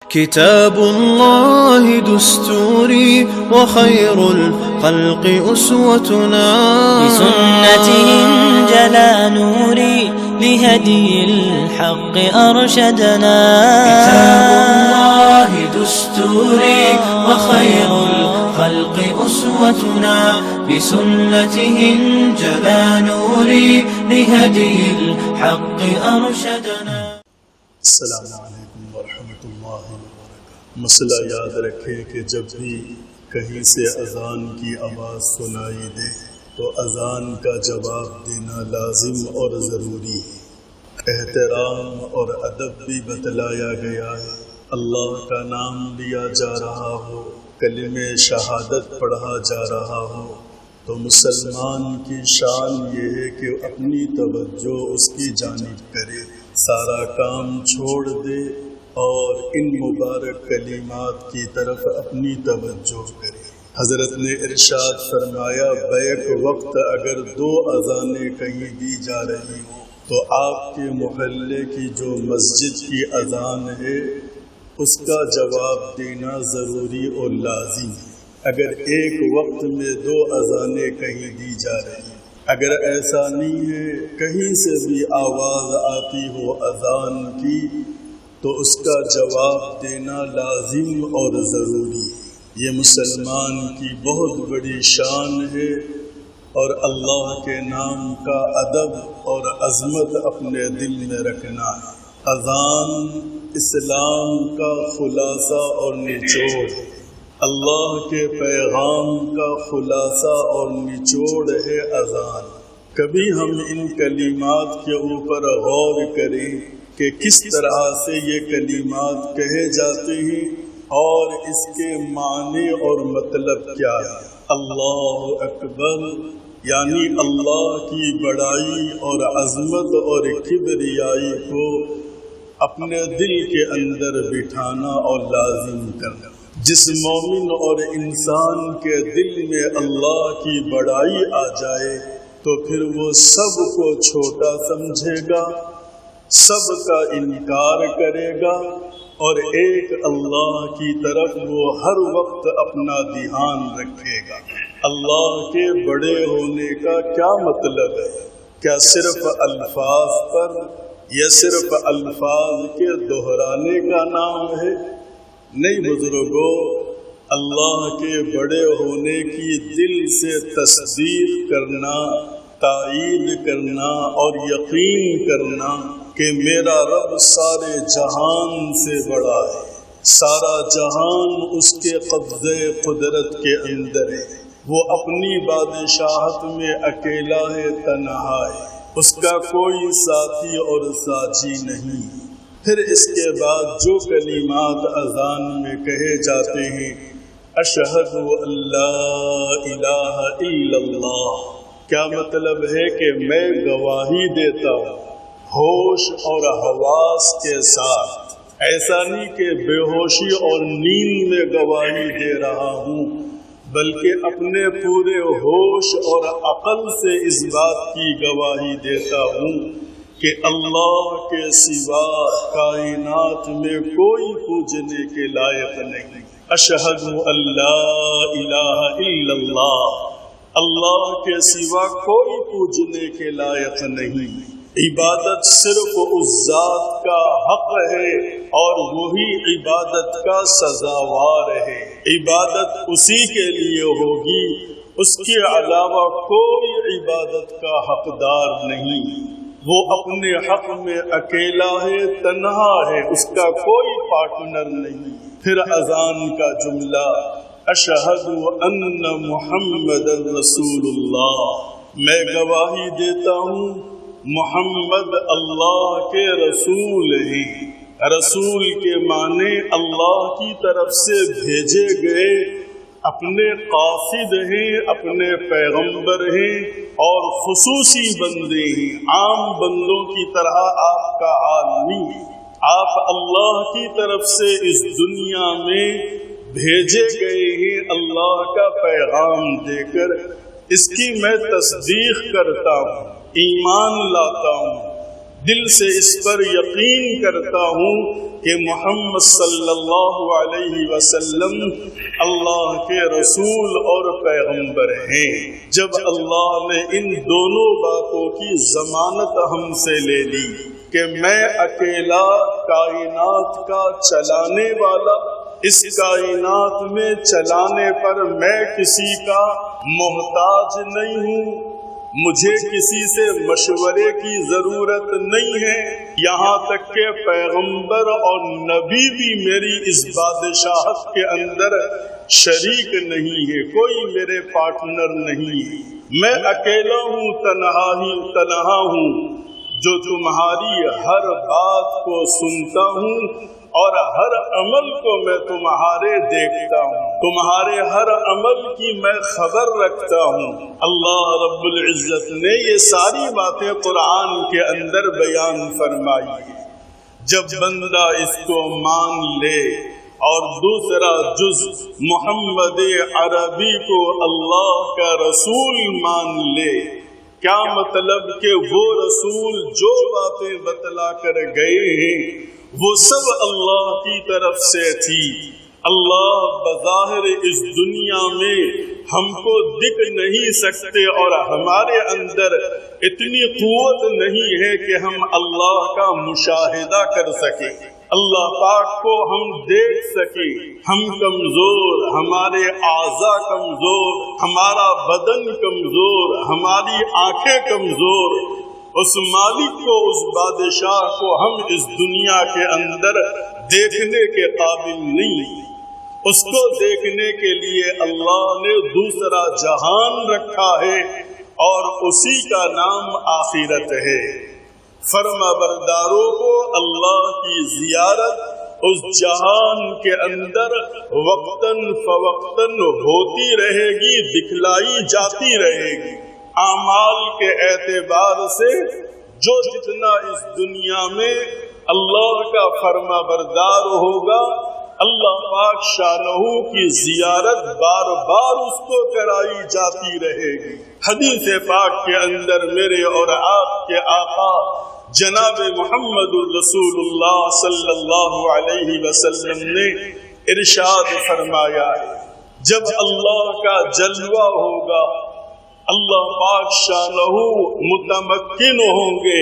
كتاب الله دستوري وخير الخلق أسوتنا بسنته انجلى نوري لهدي الحق أرشدنا كتاب الله دستوري وخير الخلق أسوتنا بسنته انجلى نوري لهدي الحق أرشدنا. السلام علیکم ورحمۃ اللہ وبرکاتہ۔ مسئلہ یاد رکھیں کہ جب بھی کہیں سے اذان کی آواز سنائی دے تو اذان کا جواب دینا لازم اور ضروری ہے۔ احترام اور ادب بھی بتلایا گیا ہے۔ اللہ کا نام لیا جا رہا ہو، کلمہ شہادت پڑھا جا رہا ہو تو مسلمان کی شان یہ ہے کہ اپنی توجہ اس کی جانب کرے، سارا کام چھوڑ دے اور ان مبارک کلمات کی طرف اپنی توجہ کرے۔ حضرت نے ارشاد فرمایا بیک وقت اگر 2 اذانیں کہیں دی جا رہی ہوں تو آپ کے محلے کی جو مسجد کی اذان ہے اس کا جواب دینا ضروری اور لازم ہے۔ اگر ایک وقت میں 2 اذانیں کہیں دی جا رہی ہیں، اگر ایسا نہیں ہے کہیں سے بھی آواز آتی ہو اذان کی تو اس کا جواب دینا لازم اور ضروری ہے۔ یہ مسلمان کی بہت بڑی شان ہے اور اللہ کے نام کا ادب اور عظمت اپنے دل میں رکھنا ہے۔ اذان اسلام کا خلاصہ اور نچوڑ ہے، اللہ کے پیغام کا خلاصہ اور نچوڑ ہے اذان۔ کبھی ہم ان کلمات کے اوپر غور کریں کہ کس طرح سے یہ کلمات کہے جاتے ہیں اور اس کے معنی اور مطلب کیا ہے۔ اللہ اکبر یعنی اللہ کی بڑائی اور عظمت اور کبریائی کو اپنے دل کے اندر بٹھانا اور لازم کرنا۔ جس مومن اور انسان کے دل میں اللہ کی بڑائی آ جائے تو پھر وہ سب کو چھوٹا سمجھے گا، سب کا انکار کرے گا اور ایک اللہ کی طرف وہ ہر وقت اپنا دھیان رکھے گا۔ اللہ کے بڑے ہونے کا کیا مطلب ہے؟ کیا صرف الفاظ پر یا صرف الفاظ کے دہرانے کا نام ہے؟ نہیں بزرگوں، اللہ کے بڑے ہونے کی دل سے تصدیق کرنا، تائید کرنا اور یقین کرنا کہ میرا رب سارے جہان سے بڑا ہے، سارا جہان اس کے قبضے قدرت کے اندر ہے، وہ اپنی بادشاہت میں اکیلا ہے، تنہا ہے، اس کا کوئی ساتھی اور ساجی نہیں۔ پھر اس کے بعد جو کلمات اذان میں کہے جاتے ہیں، اشہد ان لا الہ الا اللہ، کیا مطلب ہے کہ میں گواہی دیتا ہوں ہوش اور حواس کے ساتھ، ایسا نہیں کہ بے ہوشی اور نیند میں گواہی دے رہا ہوں، بلکہ اپنے پورے ہوش اور عقل سے اس بات کی گواہی دیتا ہوں کہ اللہ کے سوا کائنات میں کوئی پوجنے کے لائق نہیں۔ اشہد ان لا الہ الا اللہ، اللہ کے سوا کوئی پوجنے کے لائق نہیں۔ عبادت صرف اس ذات کا حق ہے اور وہی عبادت کا سزاوار ہے۔ عبادت اسی کے لیے ہوگی، اس کے علاوہ کوئی عبادت کا حقدار نہیں۔ وہ اپنے حق میں اکیلا ہے، تنہا ہے، اس کا کوئی پارٹنر نہیں۔ پھر اذان کا جملہ اشہد ان محمد رسول اللہ، میں گواہی دیتا ہوں محمد اللہ کے رسول ہیں۔ رسول کے معنی اللہ کی طرف سے بھیجے گئے اپنے قاصد ہیں، اپنے پیغمبر ہیں اور خصوصی بندے ہیں، عام بندوں کی طرح آپ کا حال نہیں ہے۔ آپ اللہ کی طرف سے اس دنیا میں بھیجے گئے ہیں اللہ کا پیغام دے کر، اس کی میں تصدیق کرتا ہوں، ایمان لاتا ہوں، دل سے اس پر یقین کرتا ہوں کہ محمد صلی اللہ علیہ وسلم اللہ کے رسول اور پیغمبر ہیں۔ جب اللہ نے ان دونوں باتوں کی ضمانت ہم سے لے لی کہ میں اکیلا کائنات کا چلانے والا، اس کائنات میں چلانے پر میں کسی کا محتاج نہیں ہوں، مجھے کسی سے مشورے کی ضرورت نہیں ہے، یہاں تک کہ پیغمبر اور نبی بھی میری اس بادشاہت کے اندر شریک نہیں ہے، کوئی میرے پارٹنر نہیں ہے، میں اکیلا ہوں، تنہا ہوں، جو تمہاری ہر بات کو سنتا ہوں اور ہر عمل کو میں تمہارے دیکھتا ہوں، تمہارے ہر عمل کی میں خبر رکھتا ہوں۔ اللہ رب العزت نے یہ ساری باتیں قرآن کے اندر بیان فرمائی ہیں۔ جب بندہ اس کو مان لے اور دوسرا جز محمد عربی کو اللہ کا رسول مان لے، کیا مطلب کہ وہ رسول جو باتیں بتلا کر گئے ہیں وہ سب اللہ کی طرف سے تھی۔ اللہ بظاہر اس دنیا میں ہم کو دکھ نہیں سکتے اور ہمارے اندر اتنی قوت نہیں ہے کہ ہم اللہ کا مشاہدہ کر سکیں، اللہ پاک کو ہم دیکھ سکیں۔ ہم کمزور، ہمارے اعضاء کمزور، ہمارا بدن کمزور، ہماری آنکھیں کمزور، اس مالک کو، اس بادشاہ کو ہم اس دنیا کے اندر دیکھنے کے قابل نہیں۔ اس کو دیکھنے کے لیے اللہ نے دوسرا جہان رکھا ہے اور اسی کا نام آخرت ہے۔ فرما برداروں کو اللہ کی زیارت اس جہان کے اندر وقتاً فوقتاً ہوتی رہے گی، دکھلائی جاتی رہے گی۔ اعمال کے اعتبار سے جو جتنا اس دنیا میں اللہ کا فرما بردار ہوگا، اللہ پاک شانہ کی زیارت بار بار اس کو کرائی جاتی رہے گی۔ حدیث پاک کے اندر میرے اور آپ کے آقا جناب محمد الرسول اللہ صلی اللہ علیہ وسلم نے ارشاد فرمایا ہے، جب اللہ کا جلوہ ہوگا، اللہ پاک شانہ متمکن ہوں گے،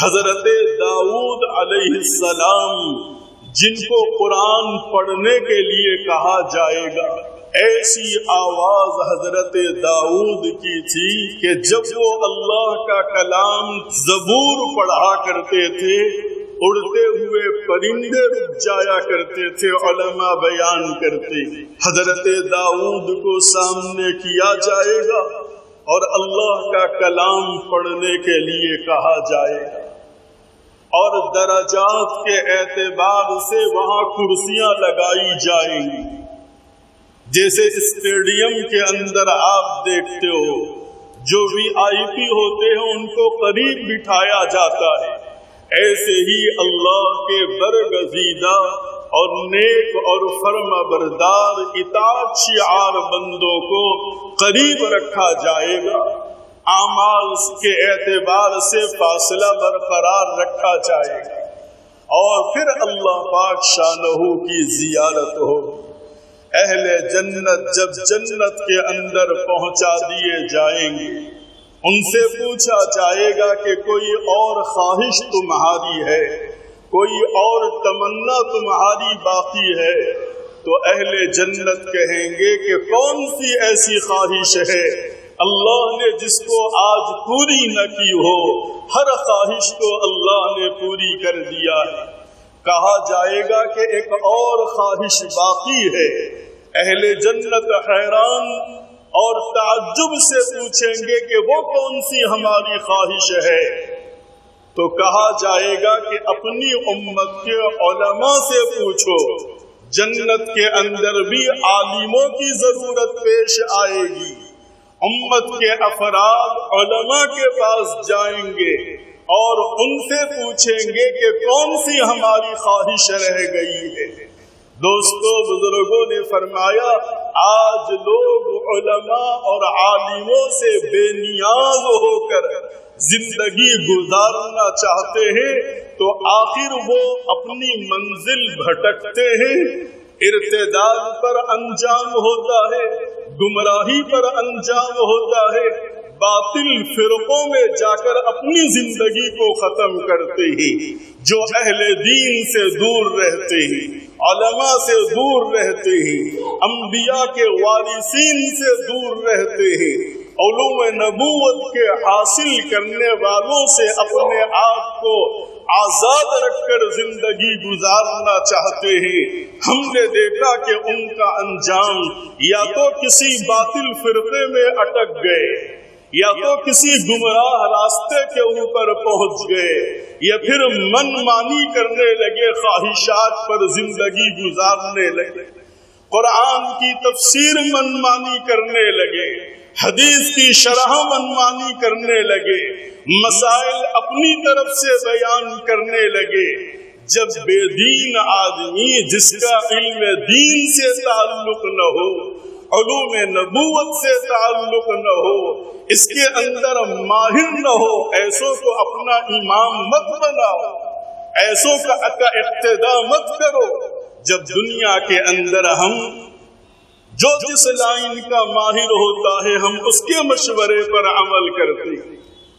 حضرت داؤد علیہ السلام جن کو قرآن پڑھنے کے لیے کہا جائے گا، ایسی آواز حضرت داؤد کی تھی کہ جب وہ اللہ کا کلام زبور پڑھا کرتے تھے، اڑتے ہوئے پرندے رک جایا کرتے تھے، علماء بیان کرتے، حضرت داؤد کو سامنے کیا جائے گا اور اللہ کا کلام پڑھنے کے لیے کہا جائے گا، اور درجات کے اعتبار سے وہاں کرسیاں لگائی جائیں گی، جیسے اسٹیڈیم کے اندر آپ دیکھتے ہو جو VIP ہوتے ہیں ان کو قریب بٹھایا جاتا ہے، ایسے ہی اللہ کے برگزیدہ اور نیک اور فرما بردار اطاعت شعار بندوں کو قریب رکھا جائے گا، اعمال کے اعتبار سے فاصلہ برقرار رکھا جائے گا، اور پھر اللہ پاک شانہ کی زیارت ہو۔ اہل جنت جب جنت کے اندر پہنچا دیے جائیں گے، ان سے پوچھا جائے گا کہ کوئی اور خواہش تمہاری ہے، کوئی اور تمنا تمہاری باقی ہے، تو اہل جنت کہیں گے کہ کون سی ایسی خواہش ہے اللہ نے جس کو آج پوری نہ کی ہو، ہر خواہش کو اللہ نے پوری کر دیا ہے۔ کہا جائے گا کہ ایک اور خواہش باقی ہے، اہل جنت حیران اور تعجب سے پوچھیں گے کہ وہ کون سی ہماری خواہش ہے، تو کہا جائے گا کہ اپنی امت کے علماء سے پوچھو، جنت کے اندر بھی عالموں کی ضرورت پیش آئے گی، امت کے افراد علماء کے پاس جائیں گے اور ان سے پوچھیں گے کہ کون سی ہماری خواہش رہ گئی ہے۔ دوستو، بزرگوں نے فرمایا آج لوگ علماء اور عالموں سے بے نیاز ہو کر زندگی گزارنا چاہتے ہیں تو آخر وہ اپنی منزل بھٹکتے ہیں۔ ارتداد پر انجام ہوتا ہے، گمراہی پر انجام ہوتا ہے، باطل فرقوں میں جا کر اپنی زندگی کو ختم کرتے ہیں۔ جو اہل دین سے دور رہتے ہیں، علماء سے دور رہتے ہیں، انبیاء کے وارثین سے دور رہتے ہیں، علوم نبوت کے حاصل کرنے والوں سے اپنے آپ کو آزاد رکھ کر زندگی گزارنا چاہتے ہیں، ہم نے دیکھا کہ ان کا انجام یا تو کسی باطل فرقے میں اٹک گئے، یا تو کسی گمراہ راستے کے اوپر پہنچ گئے، یا پھر من مانی کرنے لگے، خواہشات پر زندگی گزارنے لگے، قرآن کی تفسیر من مانی کرنے لگے، حدیث کی شرح من مانی کرنے لگے، مسائل اپنی طرف سے بیان کرنے لگے۔ جب بے دین آدمی جس کا علم دین سے تعلق نہ ہو، علوم نبوت سے تعلق نہ ہو، اس کے اندر ماہر نہ ہو، ایسوں کو اپنا امام مت بناؤ، ایسوں کا اقتداء مت کرو۔ جب دنیا کے اندر ہم جو جس لائن کا ماہر ہوتا ہے ہم اس کے مشورے پر عمل کرتے ہیں،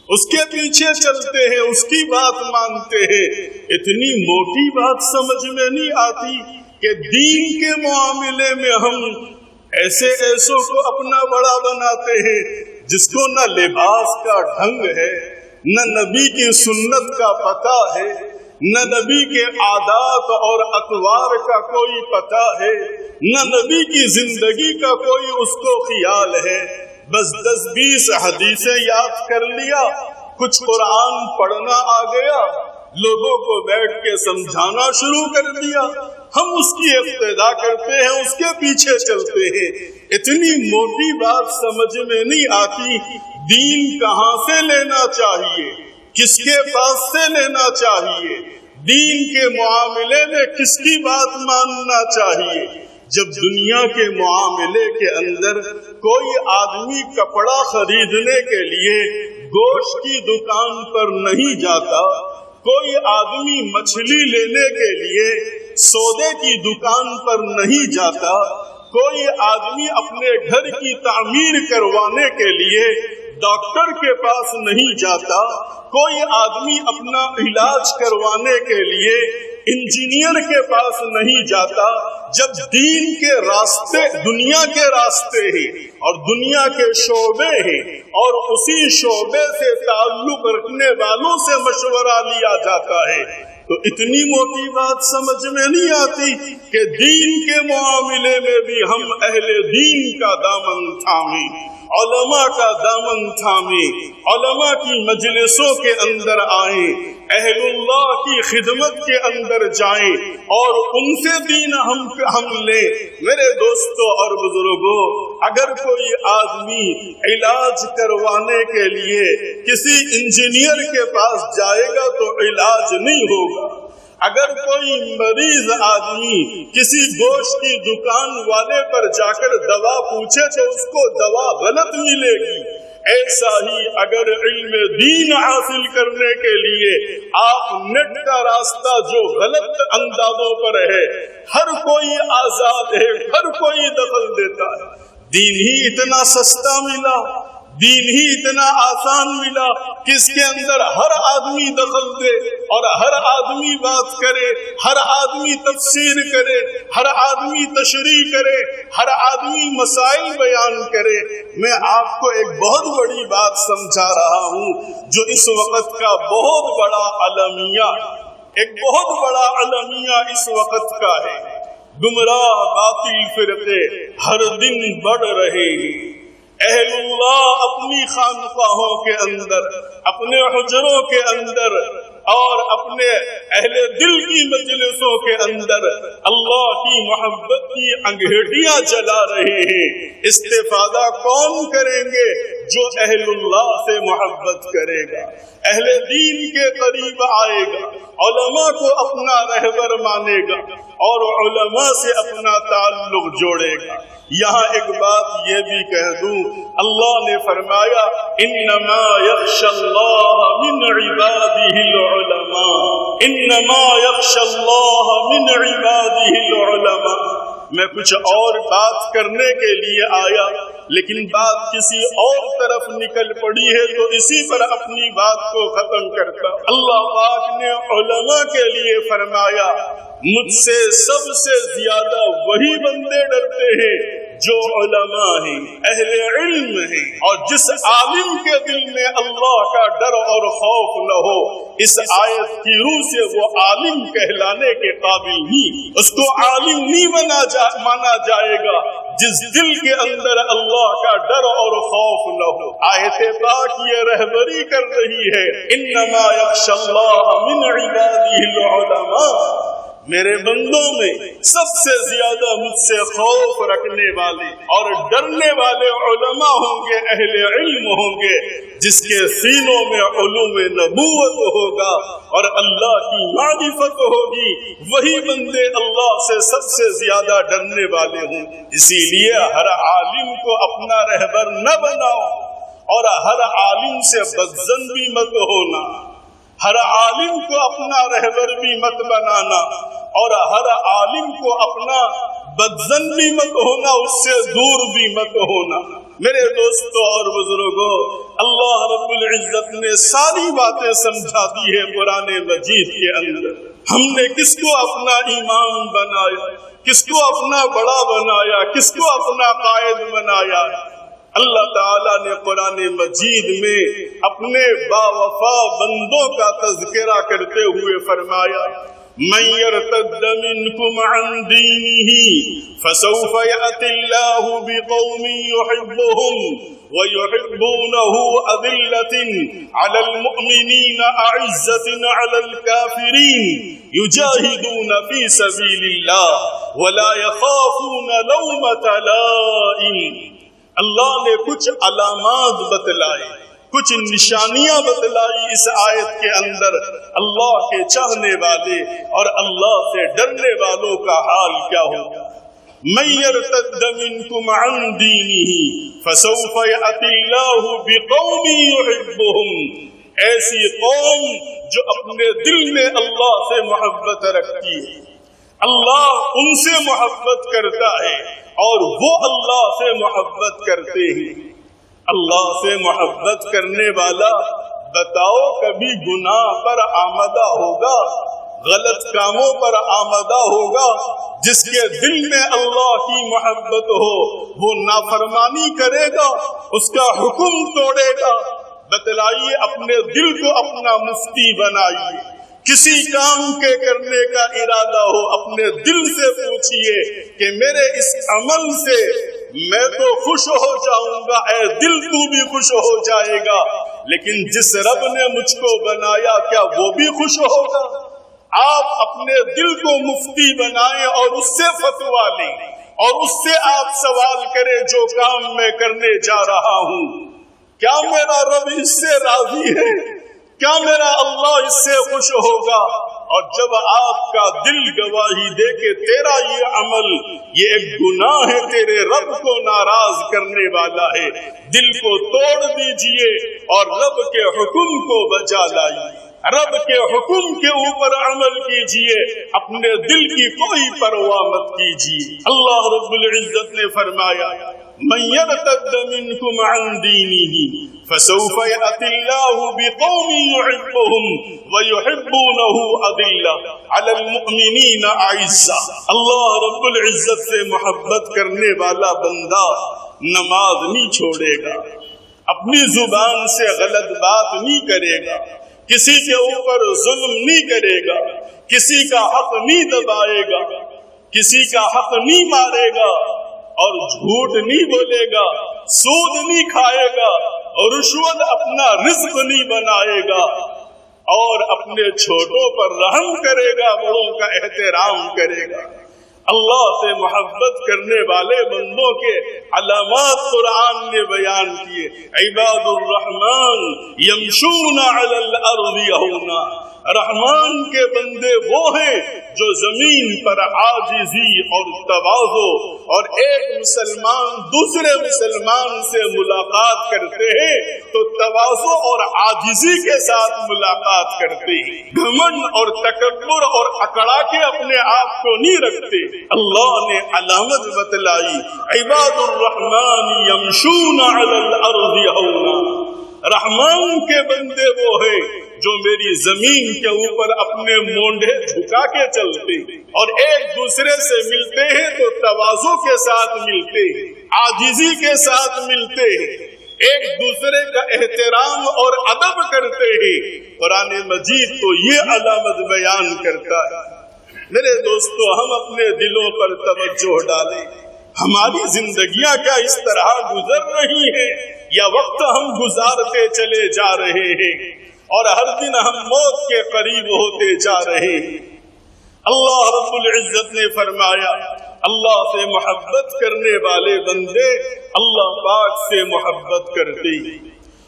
اس کے پیچھے چلتے ہیں، اس کی بات مانتے ہیں۔ اتنی موٹی بات سمجھ میں نہیں آتی کہ دین کے معاملے میں ہم ایسوں کو اپنا بڑا بناتے ہیں جس کو نہ لباس کا ڈھنگ ہے، نہ نبی کی سنت کا پتہ ہے، نہ نبی کے عادات اور اطوار کا کوئی پتہ ہے، نہ نبی کی زندگی کا کوئی اس کو خیال ہے۔ بس 10-20 حدیثیں یاد کر لیا، کچھ قرآن پڑھنا آ گیا، لوگوں کو بیٹھ کے سمجھانا شروع کر دیا، ہم اس کی اقتداء کرتے ہیں، اس کے پیچھے چلتے ہیں۔ اتنی موٹی بات سمجھ میں نہیں آتی۔ دین کہاں سے لینا چاہیے، کس کے پاس سے لینا چاہیے، دین کے معاملے میں کس کی بات ماننا چاہیے۔ جب دنیا کے معاملے کے اندر کوئی آدمی کپڑا خریدنے کے لیے گوشت کی دکان پر نہیں جاتا، کوئی آدمی مچھلی لینے کے لیے سودے کی دکان پر نہیں جاتا، کوئی آدمی اپنے گھر کی تعمیر کروانے کے لیے ڈاکٹر کے پاس نہیں جاتا، کوئی آدمی اپنا علاج کروانے کے لیے انجینئر کے پاس نہیں جاتا، جب دین کے راستے دنیا کے راستے ہیں اور دنیا کے شعبے ہیں اور اسی شعبے سے تعلق رکھنے والوں سے مشورہ لیا جاتا ہے، تو اتنی موٹی بات سمجھ میں نہیں آتی کہ دین کے معاملے میں بھی ہم اہل دین کا دامن تھامیں، علماء کا دامن تھامیں، علماء کی مجلسوں کے اندر آئیں، اہل اللہ کی خدمت کے اندر جائیں اور ان سے دین ہم لیں۔ میرے دوستوں اور بزرگوں، اگر کوئی آدمی علاج کروانے کے لیے کسی انجینئر کے پاس جائے گا تو علاج نہیں ہوگا، اگر کوئی مریض آدمی کسی گوشت کی دکان والے پر جا کر دوا پوچھے تو اس کو دوا غلط ملے گی۔ ایسا ہی اگر علم دین حاصل کرنے کے لیے آپ نیٹ کا راستہ جو غلط اندازوں پر ہے، ہر کوئی آزاد ہے، ہر کوئی دخل دیتا ہے، دین ہی اتنا سستا ملا، دین ہی اتنا آسان ملا کہ اس کے اندر ہر آدمی دخل دے اور ہر آدمی بات کرے، ہر آدمی تفسیر کرے، ہر آدمی تشریح کرے، ہر آدمی مسائل بیان کرے۔ میں آپ کو ایک بہت بڑی بات سمجھا رہا ہوں جو اس وقت کا بہت بڑا المیہ، ایک بہت بڑا المیہ اس وقت کا ہے۔ گمراہ باطل فرقے ہر دن بڑھ رہے ہیں، اہل اللہ اپنی خانقاہوں کے اندر، اپنے حجروں کے اندر اور اپنے اہل دل کی مجلسوں کے اندر اللہ کی محبت کی انگھیٹیاں چلا رہے ہیں۔ استفادہ کون کریں گے؟ جو اہل اللہ سے محبت کرے گا، اہل دین کے قریب آئے گا، علماء کو اپنا رہبر مانے گا اور علماء سے اپنا تعلق جوڑے گا۔ یہاں ایک بات یہ بھی کہہ دوں، اللہ نے فرمایا انما یخشی اللہ من عبادہ العلماء، انما یخشی اللہ من عبادہ العلماء۔ میں کچھ اور بات کرنے کے لیے آیا لیکن بات کسی اور طرف نکل پڑی ہے تو اسی پر اپنی بات کو ختم کرتا۔ اللہ پاک نے علماء کے لیے فرمایا مجھ سے سب سے زیادہ وہی بندے ڈرتے ہیں جو علماء ہیں، اہل علم ہیں، اور جس عالم کے دل میں اللہ کا ڈر اور خوف نہ ہو اس آیت کی روح سے وہ عالم کہلانے کے قابل نہیں، اس کو عالم نہیں مانا جائے گا جس دل کے اندر اللہ کا ڈر اور خوف نہ ہو۔ آیت پاک یہ رہبری کر رہی ہے انما یخشی اللہ من عبادہ العلماء، میرے بندوں میں سب سے زیادہ مجھ سے خوف رکھنے والے اور ڈرنے والے علماء ہوں گے، اہل علم ہوں گے، جس کے سینوں میں علوم نبوت ہوگا اور اللہ کی معرفت ہوگی، وہی بندے اللہ سے سب سے زیادہ ڈرنے والے ہوں۔ اسی لیے ہر عالم کو اپنا رہبر نہ بناؤ اور ہر عالم سے بدظن بھی مت ہونا، ہر عالم کو اپنا رہبر بھی مت بنانا اور ہر عالم کو اپنا بدظن بھی مت ہونا، اس سے دور بھی مت ہونا۔ میرے دوستوں اور بزرگوں، اللہ رب العزت نے ساری باتیں سمجھا دی ہے قرآن مجید کے اندر۔ ہم نے کس کو اپنا امام بنایا، کس کو اپنا بڑا بنایا، کس کو اپنا قائد بنایا؟ اللہ تعالیٰ نے قرآن مجید میں اپنے باوفا بندوں کا تذکرہ کرتے ہوئے فرمایا من يرتد منكم عن دينه فسوف يأتي الله بقوم يحبهم ويحبونه أذلة على المؤمنين أعزة على الكافرين يجاهدون في سبيل الله ولا يخافون لومة لائم۔ اللہ نے کچھ علامات بتلائے، کچھ نشانیاں بتلائی اس آیت کے اندر، اللہ کے چاہنے والے اور اللہ سے ڈرنے والوں کا حال کیا ہوگا۔ من يرتد منكم عن دينه فسوف يأتي الله بقوم يحبهم، ایسی قوم جو اپنے دل میں اللہ سے محبت رکھتی ہے، اللہ ان سے محبت کرتا ہے اور وہ اللہ سے محبت کرتے ہیں۔ اللہ سے محبت کرنے والا بتاؤ کبھی گناہ پر آمدہ ہوگا، غلط کاموں پر آمدہ ہوگا؟ جس کے دل میں اللہ کی محبت ہو وہ نافرمانی کرے گا، اس کا حکم توڑے گا؟ بتلائیے، اپنے دل کو اپنا مفتی بنائیے، کسی کام کے کرنے کا ارادہ ہو اپنے دل سے پوچھئے کہ میرے اس عمل سے میں تو خوش ہو جاؤں گا، اے دل تو بھی خوش ہو جائے گا، لیکن جس رب نے مجھ کو بنایا کیا وہ بھی خوش ہوگا؟ آپ اپنے دل کو مفتی بنائیں اور اس سے فتویٰ لیں اور اس سے آپ سوال کریں جو کام میں کرنے جا رہا ہوں کیا میرا رب اس سے راضی ہے، کیا میرا اللہ اس سے خوش ہوگا؟ اور جب آپ کا دل گواہی دے کہ تیرا یہ عمل یہ ایک گناہ ہے، تیرے رب کو ناراض کرنے والا ہے، دل کو توڑ دیجئے اور رب کے حکم کو بجا لائیے، رب کے حکم کے اوپر عمل کیجئے، اپنے دل کی کوئی پرواہ مت کیجئے۔ اللہ رب العزت نے فرمایا من يرتد منكم عن دينه فسوف يأتي الله بقوم يحبهم ويحبونه أذلة على المؤمنين أعزة۔ اللہ رب العزت سے محبت کرنے والا بندہ نماز نہیں چھوڑے گا، اپنی زبان سے غلط بات نہیں کرے گا، کسی کے اوپر ظلم نہیں کرے گا، کسی کا حق نہیں دبائے گا، کسی کا حق نہیں مارے گا اور جھوٹ نہیں بولے گا، سود نہیں کھائے گا اور رشوت اپنا رزق نہیں بنائے گا۔ اور اپنے چھوٹوں پر رحم کرے گا، بڑوں کا احترام کرے گا۔ اللہ سے محبت کرنے والے بندوں کے علامات قرآن نے بیان کیے۔ عباد الرحمن یمشون علی الارض ہونا، رحمان کے بندے وہ ہیں جو زمین پر عاجزی اور تواضع، اور ایک مسلمان دوسرے مسلمان سے ملاقات کرتے ہیں تو تواضع اور عاجزی کے ساتھ ملاقات کرتے ہیں، گھمنڈ اور تکبر اور اکڑا کے اپنے آپ کو نہیں رکھتے۔ اللہ نے علامت بتلائی، عباد الرحمن یمشون علی الارض ہونا، رحمان کے بندے وہ ہیں جو میری زمین کے اوپر اپنے مونڈے جھکا کے چلتے اور ایک دوسرے سے ملتے ہیں تو تواضع کے ساتھ ملتے ہیں، عاجزی کے ساتھ ملتے ہیں، ایک دوسرے کا احترام اور ادب کرتے ہیں۔ قرآن مجید تو یہ علامت بیان کرتا ہے۔ میرے دوستو، ہم اپنے دلوں پر توجہ ڈالیں، ہماری زندگیاں کیا اس طرح گزر رہی ہیں یا وقت ہم گزارتے چلے جا رہے ہیں اور ہر دن ہم موت کے قریب ہوتے جا رہے ہیں۔ اللہ رب العزت نے فرمایا، اللہ سے محبت کرنے والے بندے اللہ پاک سے محبت کرتے ہیں،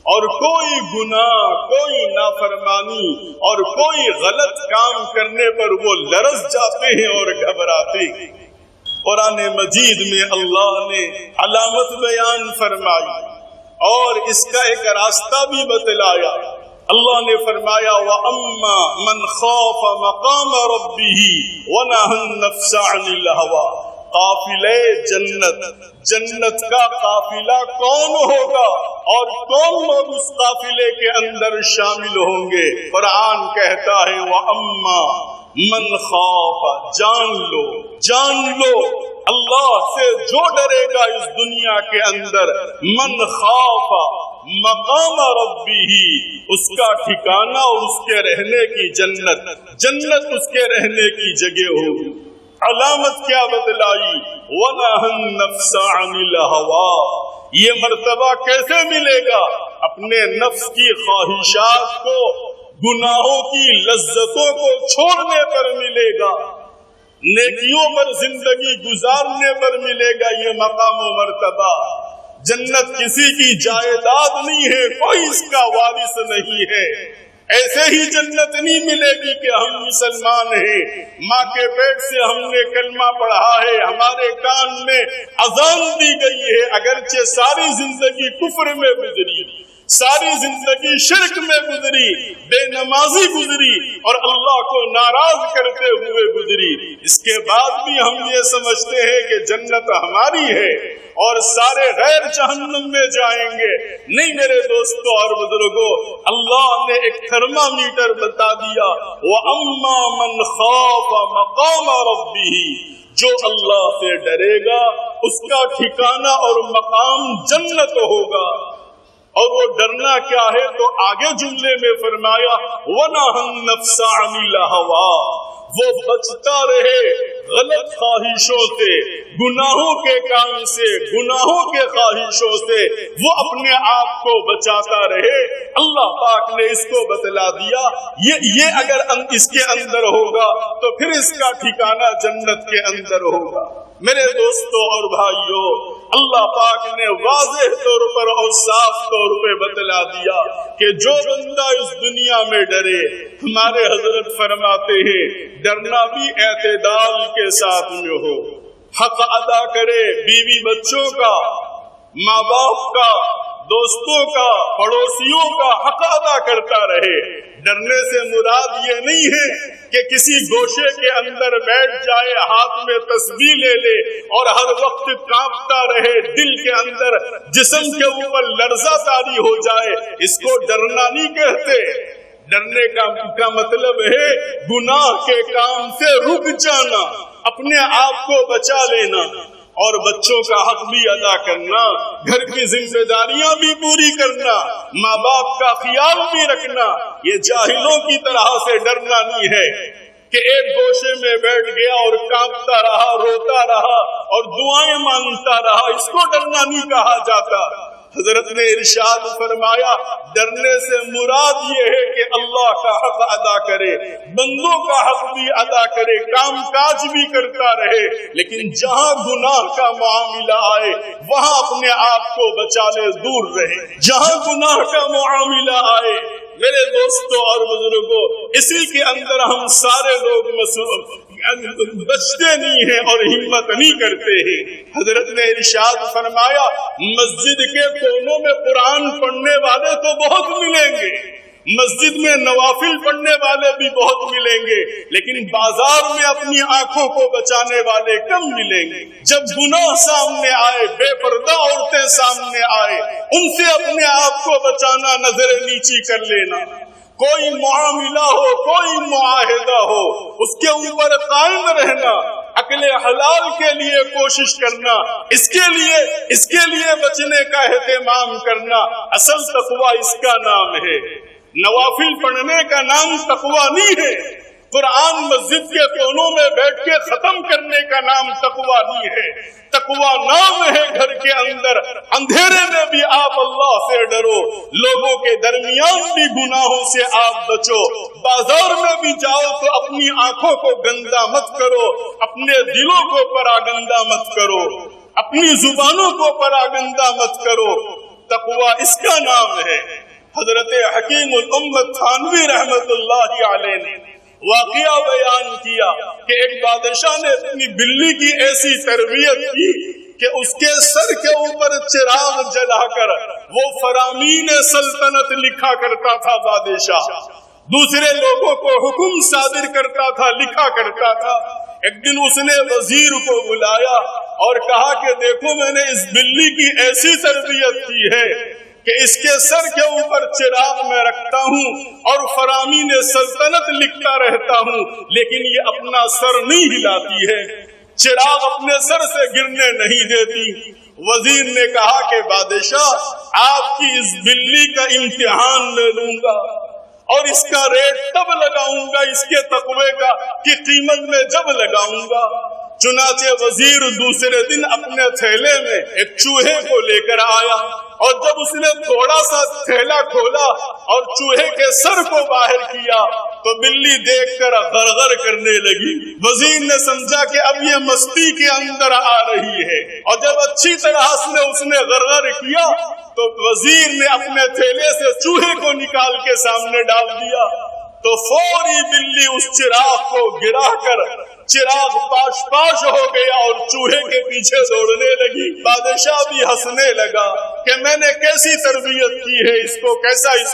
اور کوئی گناہ، کوئی نافرمانی اور کوئی غلط کام کرنے پر وہ لرز جاتے ہیں اور گھبراتے ہیں۔ قرآن مجید میں اللہ نے علامت بیان فرمائی اور اس کا ایک راستہ بھی بتلایا۔ اللہ نے فرمایا وَأَمَّا مَنْ خَافَ مَقَامَ رَبِّهِ وَنَهَى النَّفْسَ عَنِ الْهَوَىٰ، قافلے جنت کا قافلہ کون ہوگا اور کون لوگ اس قافلے کے اندر شامل ہوں گے؟ قرآن کہتا ہے وَأَمَّا من خاف، جان لو اللہ سے جو ڈرے گا اس دنیا کے اندر، من خاف مقام ربی، اس کا ٹھکانہ اور اس کے رہنے کی جنت اس کے رہنے کی جگہ ہوگی۔ علامت کیا بتلائی؟ وَنَهَى النَّفْسَ عَنِ الْهَوَىٰ، یہ مرتبہ کیسے ملے گا؟ اپنے نفس کی خواہشات کو، گناہوں کی لذتوں کو چھوڑنے پر ملے گا، نیکیوں پر زندگی گزارنے پر ملے گا یہ مقام و مرتبہ۔ جنت کسی کی جائیداد نہیں ہے، کوئی اس کا وارث نہیں ہے۔ ایسے ہی جنت نہیں ملے گی کہ ہم مسلمان ہیں، ماں کے پیٹ سے ہم نے کلمہ پڑھا ہے، ہمارے کان میں اذان دی گئی ہے، اگرچہ ساری زندگی کفر میں گزری، ساری زندگی شرک میں گزری، بے نمازی گزری اور اللہ کو ناراض کرتے ہوئے گزری، اس کے بعد بھی ہم یہ سمجھتے ہیں کہ جنت ہماری ہے اور سارے غیر جہنم میں جائیں گے۔ نہیں میرے دوستوں اور بزرگوں، اللہ نے ایک تھرمامیٹر بتا دیا، وَأَمَّا مَنْ خَافَ مَقَامَ رَبِّهِ، جو اللہ سے ڈرے گا اس کا ٹھکانہ اور مقام جنت ہوگا۔ اور وہ ڈرنا کیا ہے تو آگے جملے میں فرمایا وَنَهَى النَّفْسَ عَنِ الْهَوَىٰ، وہ بچتا رہے غلط خواہشوں سے، گناہوں کے کام سے، گناہوں کے خواہشوں سے وہ اپنے آپ کو بچاتا رہے۔ اللہ پاک نے اس کو بتلا دیا، یہ اگر اس کے اندر ہوگا تو پھر اس کا ٹھکانہ جنت کے اندر ہوگا۔ میرے دوستوں اور بھائیوں، اللہ پاک نے واضح طور پر اور صاف طور پہ بتلا دیا کہ جو بندہ اس دنیا میں ڈرے، ہمارے حضرت فرماتے ہیں ڈرنا بھی اعتدال کے ساتھ میں ہو، حق ادا کرے، بیوی بچوں کا، ماں باپ کا، دوستوں کا، پڑوسیوں کا حق ادا کرتا رہے۔ ڈرنے سے مراد یہ نہیں ہے کہ کسی گوشے کے اندر بیٹھ جائے، ہاتھ میں تسبیح لے لے اور ہر وقت کانپتا رہے، دل کے اندر جسم کے اوپر لرزہ طاری ہو جائے، اس کو ڈرنا نہیں کہتے۔ ڈرنے کا مطلب ہے گناہ کے کام سے رک جانا، اپنے آپ کو بچا لینا اور بچوں کا حق بھی ادا کرنا، گھر کی ذمہ داریاں بھی پوری کرنا، ماں باپ کا خیال بھی رکھنا۔ یہ جاہلوں کی طرح سے ڈرنا نہیں ہے کہ ایک گوشے میں بیٹھ گیا اور کانپتا رہا، روتا رہا اور دعائیں مانگتا رہا، اس کو ڈرنا نہیں کہا جاتا۔ حضرت نے ارشاد فرمایا ڈرنے سے مراد یہ ہے کہ اللہ کا حق ادا کرے، بندوں کا حق بھی ادا کرے، کام کاج بھی کرتا رہے، لیکن جہاں گناہ کا معاملہ آئے وہاں اپنے آپ کو بچا لے، دور رہے۔ جہاں گناہ کا معاملہ آئے میرے دوستوں اور بزرگوں، اسی کے اندر ہم سارے لوگ بچتے نہیں ہیں اور ہمت نہیں کرتے ہیں۔ حضرت نے ارشاد فرمایا مسجد کے کونوں میں قرآن پڑھنے والے تو بہت ملیں گے، مسجد میں نوافل پڑھنے والے بھی بہت ملیں گے، لیکن بازار میں اپنی آنکھوں کو بچانے والے کم ملیں گے۔ جب گناہ سامنے آئے، بے پردہ عورتیں سامنے آئے، ان سے اپنے آپ کو بچانا، نظر نیچی کر لینا۔ کوئی معاملہ ہو، کوئی معاہدہ ہو، اس کے اوپر قائم رہنا، عقل حلال کے لیے کوشش کرنا، اس کے لیے بچنے کا اہتمام کرنا، اصل تقوی اس کا نام ہے۔ نوافل پڑھنے کا نام تقوی نہیں ہے، قرآن مسجد کے کونوں میں بیٹھ کے ختم کرنے کا نام تقوی نہیں ہے۔ تقوی نام ہے گھر کے اندر، اندھیرے میں بھی آپ اللہ سے ڈرو، لوگوں کے درمیان بھی گناہوں سے آپ بچو، بازار میں بھی جاؤ تو اپنی آنکھوں کو گندا مت کرو، اپنے دلوں کو پراگندہ مت کرو، اپنی زبانوں کو پراگندہ مت کرو۔ تقوی اس کا نام ہے۔ حضرت حکیم الامت تھانوی رحمت اللہ علیہ نے واقعہ بیان کیا کہ ایک بادشاہ نے اپنی بلی کی ایسی تربیت کی کہ اس کے سر کے اوپر چراغ جلا کر وہ فرامین سلطنت لکھا کرتا تھا۔ بادشاہ دوسرے لوگوں کو حکم صادر کرتا تھا، لکھا کرتا تھا۔ ایک دن اس نے وزیر کو بلایا اور کہا کہ دیکھو میں نے اس بلی کی ایسی تربیت کی ہے کہ اس کے سر کے اوپر چراغ میں رکھتا ہوں اور فرامین سلطنت لکھتا رہتا ہوں، لیکن یہ اپنا سر نہیں ہلاتی ہے، چراغ اپنے سر سے گرنے نہیں دیتی۔ وزیر نے کہا کہ بادشاہ آپ کی اس بلی کا امتحان لے لوں گا اور اس کا ریٹ تب لگاؤں گا، اس کے تقوی کا کی قیمت میں جب لگاؤں گا۔ چنانچہ وزیر دوسرے دن اپنے تھیلے میں ایک چوہے کو لے کر آیا، اور جب اس نے تھوڑا سا تھیلا کھولا اور چوہے کے سر کو باہر کیا تو بلی دیکھ کر غرغر کرنے لگی۔ وزیر نے سمجھا کہ اب یہ مستی کے اندر آ رہی ہے، اور جب اچھی طرح سے اس نے غرغر کیا تو وزیر نے اپنے تھیلے سے چوہے کو نکال کے سامنے ڈال دیا، تو فوری بلی اس چراغ کو گرا کر چراغ پاش پاش ہو گیا اور چوہے کے پیچھے دوڑنے لگی۔ بادشاہ بھی ہنسنے لگا کہ میں نے کیسی تربیت کی ہے، اس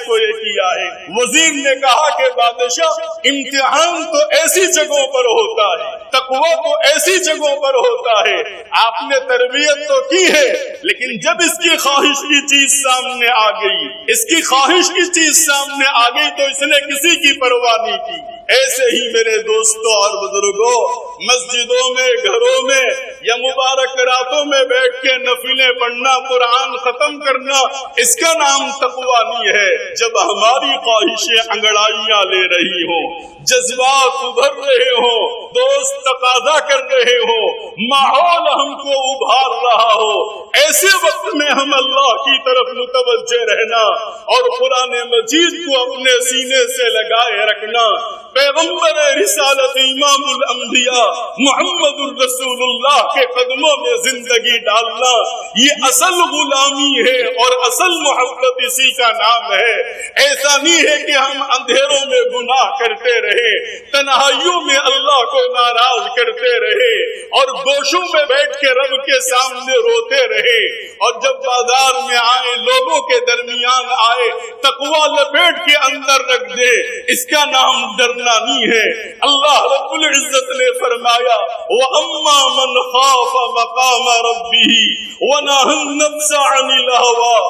کو یہ کیا ہے۔ وزیر نے کہا کہ بادشاہ امتحان تو ایسی جگہوں پر ہوتا ہے، تقوی تو ایسی جگہوں پر ہوتا ہے، آپ نے تربیت تو کی ہے، لیکن جب اس کی خواہش کی چیز سامنے آ گئی، اس کی خواہش کی چیز سامنے آ گئی تو اس نے کسی کی پرواہ نہیں کی۔ ایسے ہی میرے دوستوں اور بزرگوں، مسجدوں میں، گھروں میں یا مبارک راتوں میں بیٹھ کے نفلیں پڑھنا، قرآن ختم کرنا، اس کا نام تقوی نہیں ہے۔ جب ہماری خواہشیں انگڑائیاں لے رہی ہوں، جذبات ابھر رہے ہوں، دوست تقاضا کر رہے ہوں، ماحول ہم کو ابھار رہا ہو، ایسے وقت میں ہم اللہ کی طرف متوجہ رہنا اور قرآن مجید کو اپنے سینے سے لگائے رکھنا، پیغمبر رسالت امام الانبیاء محمد الرسول اللہ کے قدموں میں زندگی ڈالنا، یہ اصل غلامی ہے اور اصل محبت اسی کا نام ہے۔ ایسا نہیں ہے کہ ہم اندھیروں میں گناہ کرتے رہے، تنہائیوں میں اللہ کو ناراض کرتے رہے اور گوشوں میں بیٹھ کے رب کے سامنے روتے رہے، اور جب بازار میں آئے، لوگوں کے درمیان آئے، تقوی لپیٹ کے اندر رکھ دے، اس کا نام ڈرنا نہیں ہے۔ اللہ رب العزت نے فرمایا وَأَمَّا مَنْ خَافَ مَقَامَ رَبِّهِ وَنَهَى النَّفْسَ عَنِ الْهَوَىٰ،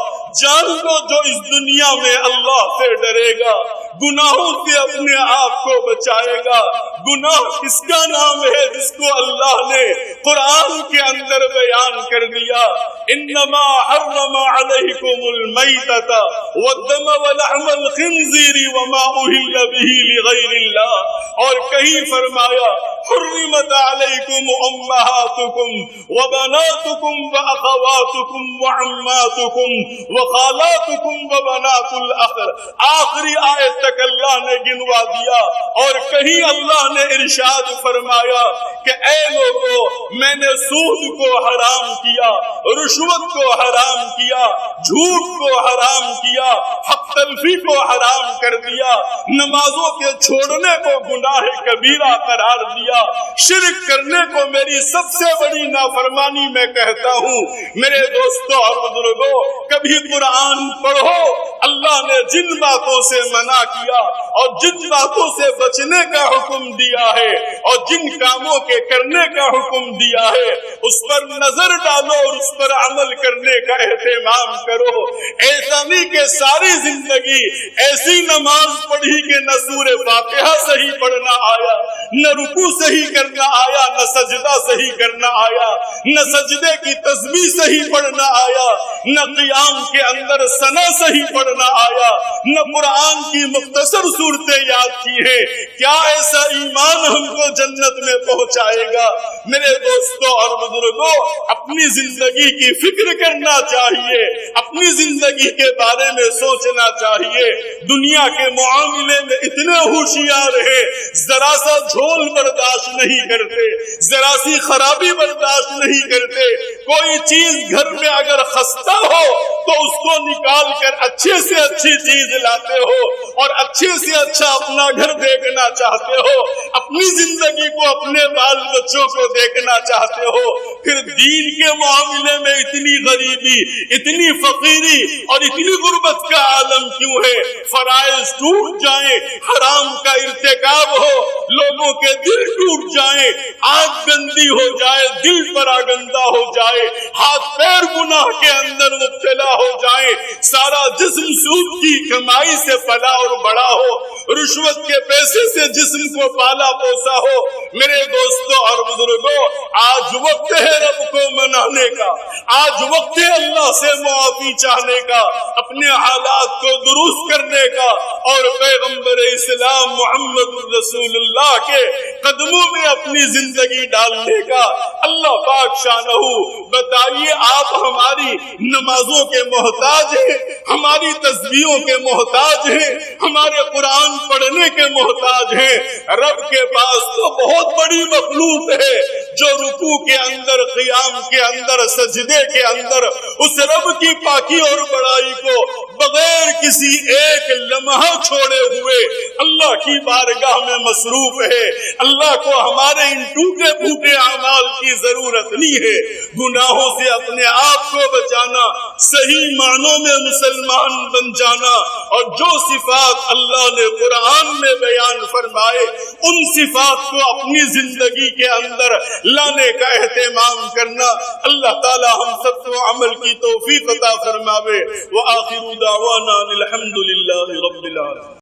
جان لو جو اس دنیا میں اللہ سے ڈرے گا، گناہوں سے اپنے آپ کو بچائے گا۔ گناہ کس کا نام ہے جس کو اللہ نے قرآن کے اندر بیان کر دیا، انما حرم علیکم المیتۃ والدم ولحم الخنزیر وما اہل به لغیر اللہ، اور کہیں فرمایا حرمت علیکم امہاتکم وبناتکم واخواتکم وعماتکم وخالاتکم وبنات الاخ، آخری آیت تک اللہ نے گنوا دیا، اور کہیں اللہ نے ارشاد فرمایا کہ اے لوگوں، میں نے سود کو حرام کیا، رشوت کو حرام کیا، جھوٹ کو حرام کیا، حق تلفی کو حرام کر دیا، نمازوں کے چھوڑنے کو گناہ کبیرہ قرار دیا، شرک کرنے کو میری سب سے بڑی نافرمانی میں کہتا ہوں۔ میرے دوستوں اور بزرگوں، کبھی قرآن پڑھو، اللہ نے جن باتوں سے منع کیا اور جن باتوں سے بچنے کا حکم دیا ہے اور جن کاموں کے کرنے کا حکم دیا ہے، اس پر نظر ڈالو اور اس پر عمل کرنے کا اہتمام کرو۔ ایسا نہیں کہ ساری زندگی ایسی نماز پڑھی کہ نہ سورہ فاتحہ صحیح پڑھنا آیا، نہ رکوع صحیح کرنا آیا، نہ سجدہ صحیح کرنا آیا، نہ سجدے کی تسبیح صحیح پڑھنا آیا، نہ قیام کے اندر ثنا صحیح پڑھنا آیا، نہ قرآن کی مختصر صورتیں یاد کی ہیں۔ کیا ایسا ایمان ہم کو جنت میں پہنچائے گا؟ میرے دوستوں اور بزرگوں، اپنی زندگی کی فکر کرنا چاہیے، اپنی زندگی کے بارے میں سوچنا چاہیے۔ دنیا کے معاملے میں اتنے ہوشیار ہیں، ذرا سا جھول برداشت نہیں کرتے، ذرا سی خرابی برداشت نہیں کرتے۔ کوئی چیز گھر میں اگر خستہ ہو تو اس کو نکال کر اچھے سے اچھی چیز لاتے ہو اور اچھے سے اچھا اپنا گھر دیکھنا چاہتے ہو، اپنی زندگی کو، اپنے بال بچوں کو دیکھنا چاہتے ہو۔ پھر دین کے معاملے میں اتنی غریبی، اتنی فقیری اور اتنی غربت کا عالم کیوں ہے؟ فرائض ٹوٹ جائیں، حرام کا ارتکاب ہو، لوگوں کے دل ٹوٹ جائیں، آنکھ گندی ہو جائے، دل پر گندا ہو جائے، ہاتھ پیر گناہ کے اندر مبتلا ہو جائیں، سارا جسم سود کی کمائی سے پلا اور بڑا ہو، رشوت کے پیسے سے جسم کو پالا پوسا ہو۔ میرے دوستوں اور بزرگوں، آج وقت ہے رب کو منانے کا، آج وقت ہے اللہ سے معافی چاہنے کا، اپنے حالات کو درست کرنے کا اور پیغمبر اسلام محمد رسول اللہ کے قدموں میں اپنی زندگی ڈالنے کا۔ اللہ پاک شانہ بتائیے، آپ ہماری نمازوں کے محتاج ہیں، ہماری تسبیحوں کے محتاج ہیں، ہمارے قرآن پڑھنے کے محتاج ہیں۔ رب کے پاس تو بہت بڑی مخلوق ہے جو رکوع کے اندر، قیام کے اندر، سجدے کے اندر اس رب کی پاکی اور بڑائی کو بغیر کسی ایک لمحہ چھوڑے ہوئے اللہ کی بارگاہ میں مصروف ہے۔ اللہ کو ہمارے ان ٹوٹے پھوٹے اعمال کی ضرورت نہیں ہے۔ گناہوں سے اپنے آپ کو بچانا، صحیح معنوں میں مسلمان بن جانا، اور جو صفات اللہ نے قرآن میں بیان فرمائے ان صفات کو اپنی زندگی کے اندر لانے کا اہتمام کرنا۔ اللہ تعالی ہم سب کو عمل کی توفیق عطا فرماوے۔ وآخر دعوانا الحمد للہ رب العالمین۔